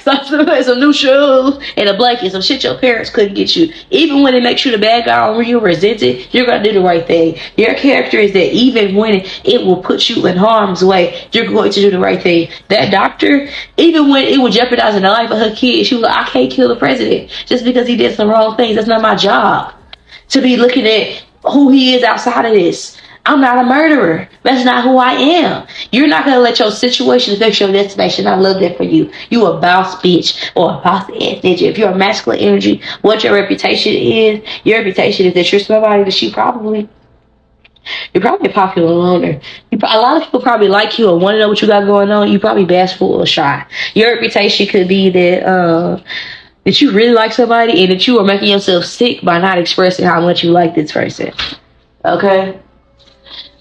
some new shoes, and a blanket, some shit your parents couldn't get you. Even when it makes you the bad guy or when you resent it, you're gonna do the right thing. Your character is that even when it will put you in harm's way, you're going to do the right thing. That doctor, even when it was jeopardizing the life of her kid, she was like, I can't kill the president just because he did some wrong things. That's not my job to be looking at who he is outside of this. I'm not a murderer. That's not who I am. You're not going to let your situation affect your destination. I love that for you. You a boss bitch or a boss ass bitch. If you're a masculine energy, what your reputation is, your reputation is that you're somebody that she probably You're probably a popular loner. A lot of people probably like you or want to know what you got going on. You're probably bashful or shy. Your reputation could be that that you really like somebody and that you are making yourself sick by not expressing how much you like this person. Okay?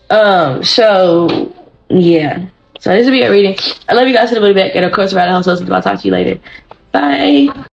So, yeah. So this will be a reading. I love you guys to the booty back. And of course, right now, I'll talk to you later. Bye.